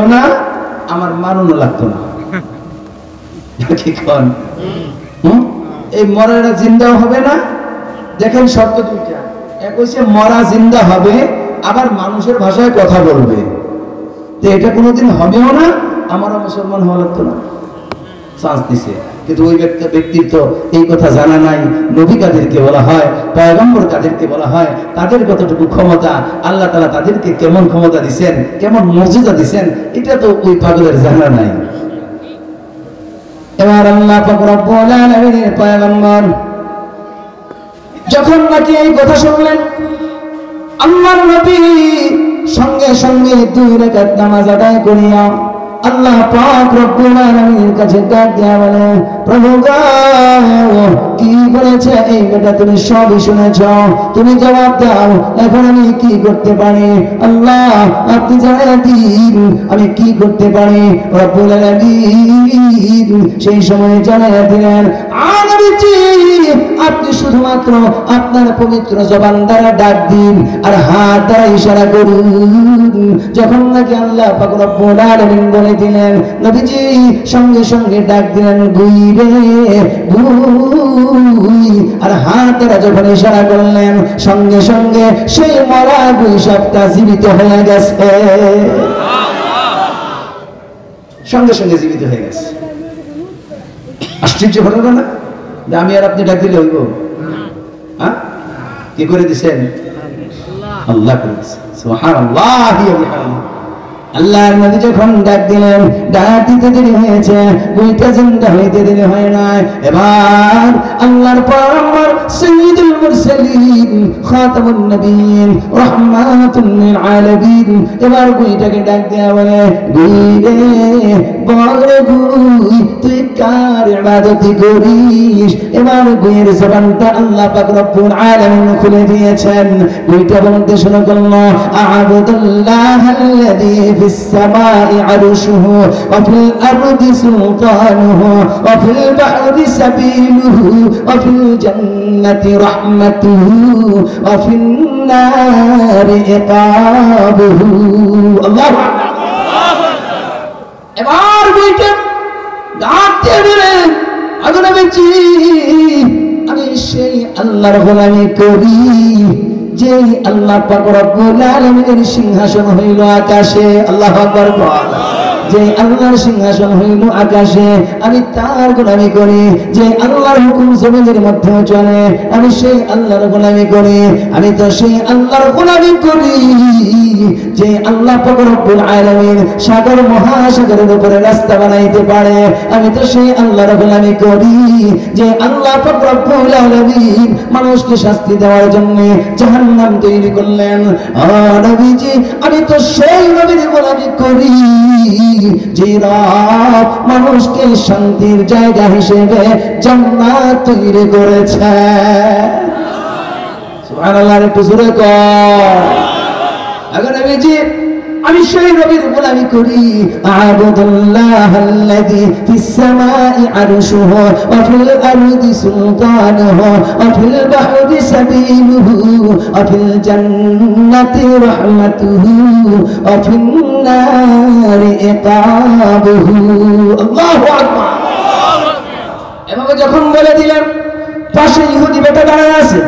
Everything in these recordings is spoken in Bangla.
লাগতো না, আমার মারুনও লাগতো না। কি কোন? এই মরাটা জিন্দাও হবে না। দেখেন শর্ত দুইটা, এক হচ্ছে মরা জিন্দা হবে, আবার মানুষের ভাষায় কথা বলবে। তো এটা কোনোদিন হবেও না, আমারও মুসলমান হওয়া লাগতো না। চান্স দিছে, কিন্তু ওই ব্যক্তির তো এই কথা জানা নাই। নবী কাদেরকে বলা হয়, পয়গম্বর কাদেরকে বলা হয়, তাদের কতটুকু ক্ষমতা, আল্লাহ তাআলা তাদেরকে কেমন ক্ষমতা দিবেন, কেমন মর্যাদা দিবেন, এটা তো ওই পাগলের জানা নাই। এবার আল্লাহ পাক রব্বুল আলামিনের পয়গম্বর যখন নাকি এই কথা শুনলেন, আল্লাহর নবী সঙ্গে সঙ্গে 2 রাকাত নামাজ আদায় করিয়া আল্লাহ পাক রব্বুল আলামিনের কাছে ডাক দিয়া বলে, প্রভু গো, কি বলেছে এই বেটা, তুমি সবই শুনেছ, তুমি জবাব দাও, এখন আমি কি করতে পারি? আল্লাহ আপনি জানান দিন আমি কি করতে পারি। রব্বুল আলামিন সেই সময় জানাইয়া দিলেন, আপনি শুধুমাত্র আপনার পবিত্র জবান দ্বারা ডাক দিন আর হাত দ্বারা ইশারা করুন। যখন নাকি আল্লাহ পাক রব্বুল আলামিন বলে দিলেন, নবীজি সঙ্গে সঙ্গে ডাক দিলেন, গুই রে গুই, আর হাত দ্বারা যখন ইশারা করলেন, সঙ্গে সঙ্গে সেই মরা গুই সবটা জীবিত হয়ে গেছে। সঙ্গে সঙ্গে জীবিত হয়ে গেছে। আশ্চর্য ঘটনা না? আমি আর আপনি ডাক দিলে হইব? হ্যাঁ, কি করে দিছেন? আল্লাহ করে দিছেন। সুবহানাল্লাহ। আল্লাহর নবী যখন ডাক দিলেন, ডাক দিতে দেরি হয়েছে, বইটা জিন্দা হইতে দেরি হয় না। এবার আল্লাহর পয়গম্বর সাইয়্যিদুল মুরসালিন খাতামুন নবিয়্যিন রাহমাতুল লিল আলামিন এবার বইটাকে ডাক দেয়া বলে, গুই রে বল গুই, তুই কার ইবাদত করিস? এবার গুইয়ের জবানটা আল্লাহ পাক রব্বুল আলামিন খুলে দিয়েছেন। বইটা বলতে শুরু করলো, আ'বুদুল্লাহাল্লাযী في السماء عرشه وفي الأرض سلطانه وفي البحر سبيله وفي الجنة رحمته وفي النار عقابه। الله এবার বইটা ডাকতে দিলেন, আগুন বেচি আমি সেই আল্লাহর গোলামি করি যে আল্লাহ পাক রব্বুল আলামিনের সিংহাসন হইল আকাশে। আল্লাহু আকবার। যে আল্লাহর সিংহাসন হইল আকাশে, আমি তার গোলামি করি। যে আল্লাহর হুকুম জমিনের মধ্যে চলে, আমি সেই আল্লাহর গোলামি করি। আমি তো সেই আল্লাহর গোলামি করি যে আল্লাহ পাক রব্বুল আলামিন সাগর মহাসাগরের উপরে রাস্তা বানাইতে পারে। আমি তো সেই আল্লাহর গোলামি করি যে আল্লাহ পাক রব্বুল আলামিন মানুষকে শাস্তি দেওয়ার জন্য জাহান্নাম তৈরি করলেন। নবীজি আমি তো সেই নবীর গোলামি করি যে রব মানুষকে শান্তির জায়গা হিসেবে জান্নাত তৈরি করেছে। সুবহানাল্লাহ। একটু জোরে কর। আগে নবীজি আমি সেই নবীর গোলামি করি। আ'বুদুল্লাহাল্লাযী ফিস সামাই আরশুহু ওয়া ফিল আরদি সুলতানুহু ওয়া ফিল বাহরি সাবিলুহু ওয়া ফিল জান্নাতি রাহমাতুহু ওয়া ফিন নারি ইকাবুহু। আল্লাহু আকবার। এভাবে যখন বলে দিলেন, পাশে ইহুদি বেটা দাঁড়ায় আছে।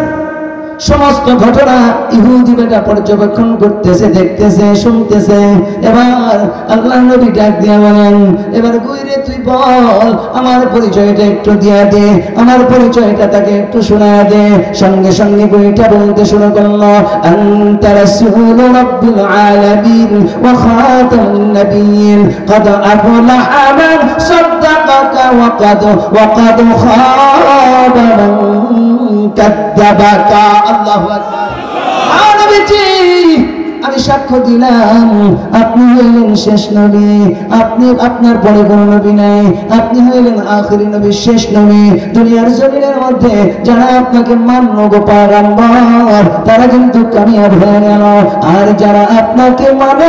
সমস্ত ঘটনা ইহুদি বেটা পর্যবেক্ষণ করতেছে, দেখতেছে, শুনতেছে। এবার আল্লাহ নবী ডাক দিয়া বলেন, এবার গুইরে তুই বল, আমার পরিচয়টা একটু দিয়া দে, আমার পরিচয়টা তাকে একটু শোনা দে। সঙ্গে সঙ্গে গুইটা বলতে শুরু করলো, আনতা রাসূলু রাব্বিল আলামিন ওয়া খাতামুন নাবিয়্যিন ক্বাদ আফলাহা মান সাদ্দাকাকা ওয়া ক্বাদ খাবা মান কাদ্দাবাকা। আল্লাহু আকবার। নবীজি আমি সাক্ষ্য দিলাম আপনি হইলেন শেষ নবী, আপনি আপনার পরে কোনো নবী নাই, আপনি হইলেন আখিরি নবী, শেষ নবী। দুনিয়ার জমিনের মধ্যে যারা আপনাকে মান্য গো পয়গম্বর, তারা কিন্তু কামিয়াব হয়ে গেল, আর যারা আপনাকে মানে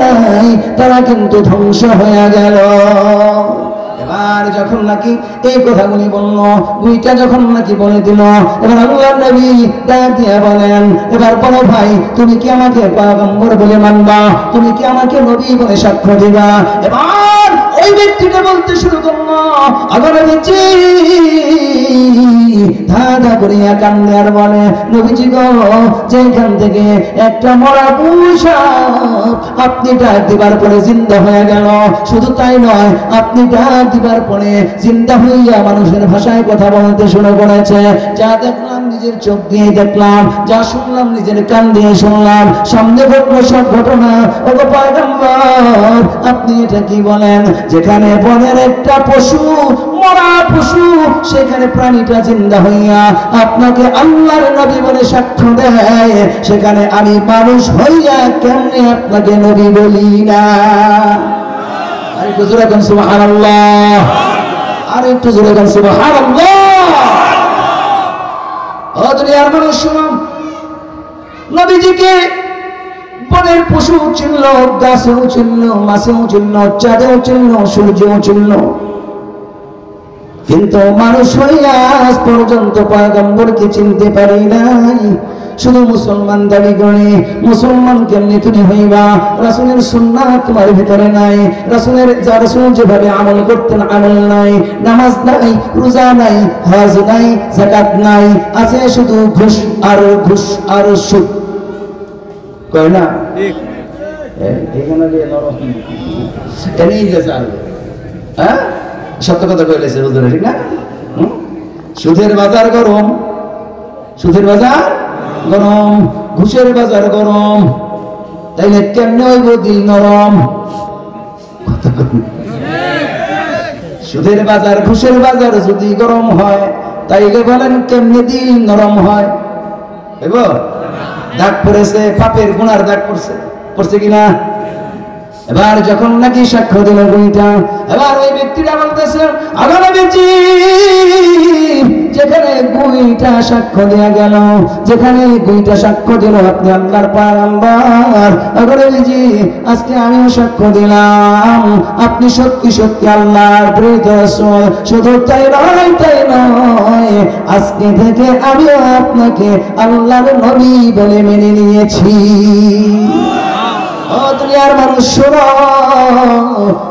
নাই তারা কিন্তু ধ্বংস হয়ে গেল। এবার যখন নাকি এই কথাগুলি বলল, বুইটা যখন নাকি বলে দিল, এবার আল্লাহর নবী ডাক দিয়ে বলেন, এবার বলো ভাই, তুমি কি আমাকে পয়গম্বর বলে মানবা? তুমি কি আমাকে নবী বলে সাক্ষ্য দিবা? এবার ওই ব্যক্তিটা বলতে শুরু করলো, আবার নবীজি ধাঁধা করিয়া কান্দে আর বলে, নবীজি গো, যেখান থেকে একটা মরা পুষা আপনি ডাক দিবার পরে জিন্দা হয়ে গেল, শুধু তাই নয়, আপনি ডাক দিবার পরে জিন্দা হইয়া মানুষের ভাষায় কথা বলতে শুরু করেছে। যা দেখলাম নিজের চোখ দিয়ে দেখলাম, যা শুনলাম নিজের কান দিয়ে শুনলাম, সামনে ঘটলো সব ঘটনা। ওগো পয়গম্বর, আপনি এটা কি বলেন? যেখানে বনের একটা পশু, মরা পশু, সেখানে প্রাণীটা জিন্দা হইয়া আপনাকে আল্লাহর নবী বলে সাক্ষ্য দেয়, সেখানে আমি মানুষ হইয়া কেমনে আপনাকে নবী বলি না? আর একটু জোরে বলেন সুবহানাল্লাহ, আর একটু জোরে বলেন সুবহানাল্লাহ। ও দুনিয়ার মানুষ শুনুন, নবীজিকে বনের পশু চিনল, গাছেও চিনল, মাছেও চিনল, চাঁদেও চিনল, সূর্যও চিনল, কিন্তু মানুষ হইয়া আজ পর্যন্ত পয়গম্বরকে চিনতে পারি নাই। শুধু মুসলমান দাবি করে। মুসলমান কেমনি তুমি হইবা? রাসূলের সুন্নাহ তোমার ভিতরে নাই, রাসূলের রাসূল যেভাবে আমল করতেন আমল নাই, নামাজ নাই, রোজা নাই, হজ নাই, যাকাত নাই, আছে শুধু ঘুষ আর সুদ। কয় না ঠিক? এখানে যে নরম এনেই যে চাল, হ্যাঁ সত্য কথা কইলেছে হুজুর, ঠিক না? সুদের বাজার গরম, সুদের বাজার গরম, ঘুষের বাজার গরম, তাইলে কেমনে হইব দিল নরম? সুদের বাজার ঘুষের বাজার যদি গরম হয়, তাইলে বলেন কেমনে দিল নরম হয়? এবার দাগ পড়েছে, পাপের গুনার দাগ পড়ছে কিনা? এবার যখন নাকি সাক্ষ্য দিল বইটা, এবার ওই ব্যক্তিটা বলতেছে, আগামী ব্যক্তি যেখানে গুইটা সাক্ষ্য দেয়া গেল, যেখানে গুইটা সাক্ষ্য দিল আপনি আল্লাহর পয়গম্বর, আগামী জি আজকে আমিও সাক্ষ্য দিলাম আপনি সত্যি সত্যি আল্লাহর প্রেরিত রাসূল। শুধু তাই নয়, আজকে থেকে আমিও আপনাকে আল্লাহর নবী বলে মেনে নিয়েছি। ও দুনিয়ার মানুষ শোনো,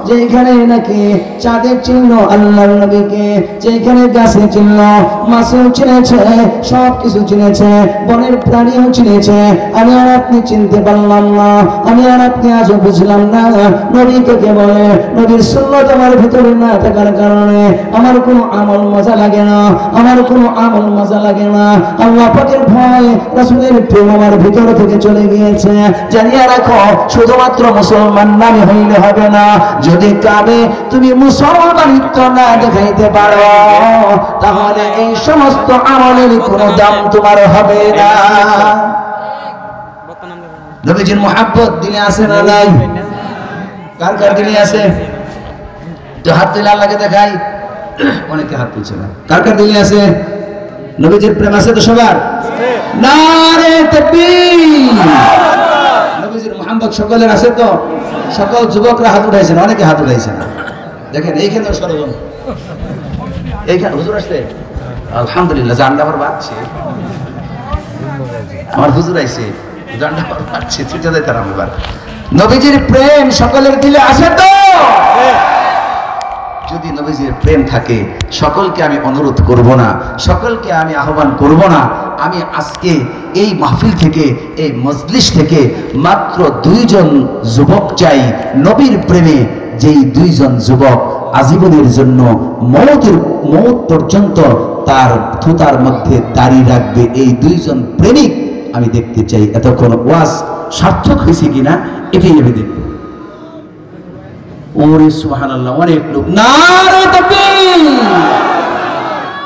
যেখানে নাকি চাঁদের চিহ্ন আল্লাহর নবীকে, যেখানে গাছে চিহ্ন, মাছেও চিনেছে, সব কিছু চিনেছে, বনের প্রাণীও চিনেছে, আমি আর আপনি চিনতে পারলাম না, আমি আর আপনি আজও বুঝলাম না নবী কাকে বলে। নবীর সুন্নাত আমার ভিতরে না থাকার কারণে আমার কোনো আমল মজা লাগে না, আমার কোনো আমল মজা লাগে না। আল্লাহ পাকের ভয়, রাসূলের প্রেম আমার ভিতর থেকে চলে গিয়েছে। জানিয়ে রাখো, শুধুমাত্র মুসলমান নামে হইলে হবে না, যদি কামে তুমি মুসলমানিত্ব না দেখাইতে পারো, তাহলে এই সমস্ত আমলের কোনো দাম তোমার হবে না। নবীজির মুহাব্বত দিলে আছে না নাই? কার কার দিলে আছে? তো হাত তুলে আল্লাহকে দেখাই, অনেকে হাত তুলছে না। কার কার দিলে আছে? নবীজির প্রেম আছে তো সবার? নারে তাকবীর। নবীজির মুহাব্বত সকলের আছে তো? সকল যুবকরা হাত উঠাইছেন, অনেকে হাত উঠাইছে না। দেখেন এইখানে সরজন, এইখানে হুজুর আসছে, আলহামদুলিল্লাহ। জানটা আবার বাড়ছে, আমার হুজুর আইছে, জানটা আবার বাড়ছে, ছুটে যায় তারা। এবার নবীজির প্রেম সকলের দিলে আছে তো? যদি নবীজির প্রেম থাকে, সকলকে আমি অনুরোধ করব না, সকলকে আমি আহ্বান করব না। আমি আজকে এই মাহফিল থেকে, এই মজলিস থেকে মাত্র 2 জন যুবক চাই নবীর প্রেমে, যেই 2 জন যুবক আজীবনের জন্য মৌত পর্যন্ত তার থুতার মধ্যে দাঁড়িয়ে রাখবে। এই 2 জন প্রেমিক আমি দেখতে চাই। এতক্ষণ ওয়াজ সার্থক হয়েছে কিনা এটাই আমি দেখব। ওরে সুবহানাল্লাহ, অনেক লোক নারে তাকবীর,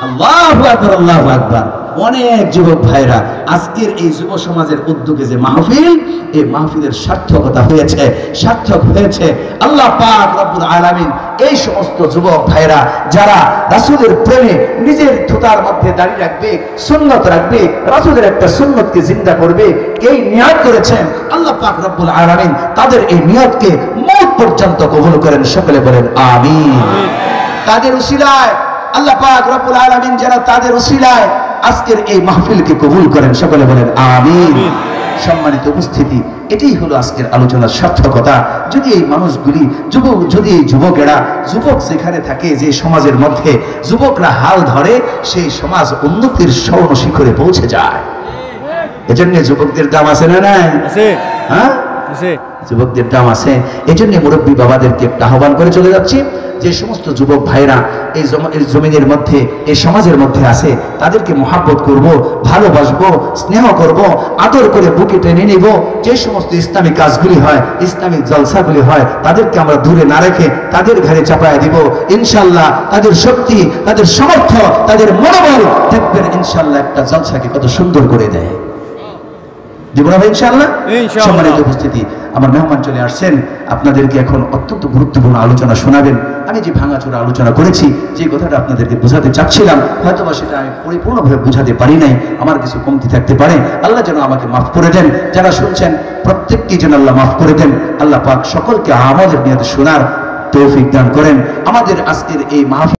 আল্লাহু আকবার, আল্লাহু আকবার। অনেক যুবক ভাইরা আজকের এই যুব সমাজের উদ্যোগে যে মাহফিল, এই মাহফিলের সার্থকতা হয়েছে, সার্থক হয়েছে। আল্লাহ পাক রব্বুল আলামিন এই সমস্ত যুবক ভাইরা যারা রাসূলের প্রেমে নিজের থুতার মধ্যে দাঁড়িয়ে রাখবে, সুন্নাত রাখবে, রাসূলের একটা সুন্নতকে জিন্দা করবে, এই নিয়ত করেছেন, আল্লাহ পাক রব্বুল আলামিন তাদের এই নিয়তকে মওত পর্যন্ত কবুল করেন। সকলে বলেন আমিন। তাদের উসিলায় আল্লাহ পাক রব্বুল আলামিন যেন তাদের উসিলায় আজকের এই মাহফিলকে কবুল করেন, সকলে বলেন আমিন। সম্মানিত উপস্থিতি, এটাই হলো আজকের আলোচনার সার্থকতা। যদি এই মানুষগুলি যদি এই যুবকেরা যুবক যেখানে থাকে, যে সমাজের মধ্যে যুবকরা হাল ধরে, সেই সমাজ উন্নতির স্বর্ণ শিখরে পৌঁছে যায়। এজন্য যুবকদের দাম আছে না নাই? হ্যাঁ, যুবকদের দাম আছে। এজন্য মুরব্বী বাবাদেরকে আহ্বান করে চলে যাচ্ছি, যে সমস্ত যুবক ভাইরা এই জমিনের মধ্যে, এই সমাজের মধ্যে আছে, তাদেরকে মহাব্বত করব, ভালোবাসবো, স্নেহ করব, আদর করে বুকে টেনে নিব। যে সমস্ত ইসলামিক কাজগুলি হয়, ইসলামিক জলসাগুলি হয়, তাদেরকে আমরা দূরে না রেখে তাদের ঘরে চাপায় দিব। ইনশাল্লাহ তাদের শক্তি, তাদের সামর্থ্য, তাদের মনোবল দেখবেন ইনশাল্লাহ একটা জলসাকে কত সুন্দর করে দেয়। ইনশাআল্লাহ। সম্মানিত উপস্থিতি, আমার মেহমান চলে আসছেন, আপনাদেরকে এখন অত্যন্ত গুরুত্বপূর্ণ আলোচনা শোনাবেন। আমি যে ভাঙাচোরা আলোচনা করেছি, যে কথাটা আপনাদেরকে বোঝাতে চাচ্ছিলাম, হয়তোবা সেটা আমি পরিপূর্ণভাবে বোঝাতে পারি নাই, আমার কিছু কমতি থাকতে পারে। আল্লাহ যেন আমাকে মাফ করে দেন। যারা শুনছেন প্রত্যেককে যেন আল্লাহ মাফ করে দেন। আল্লাহ পাক সকলকে আমাদের নিয়তে শোনার তৌফিক দান করেন। আমাদের আজকের এই মাহফিল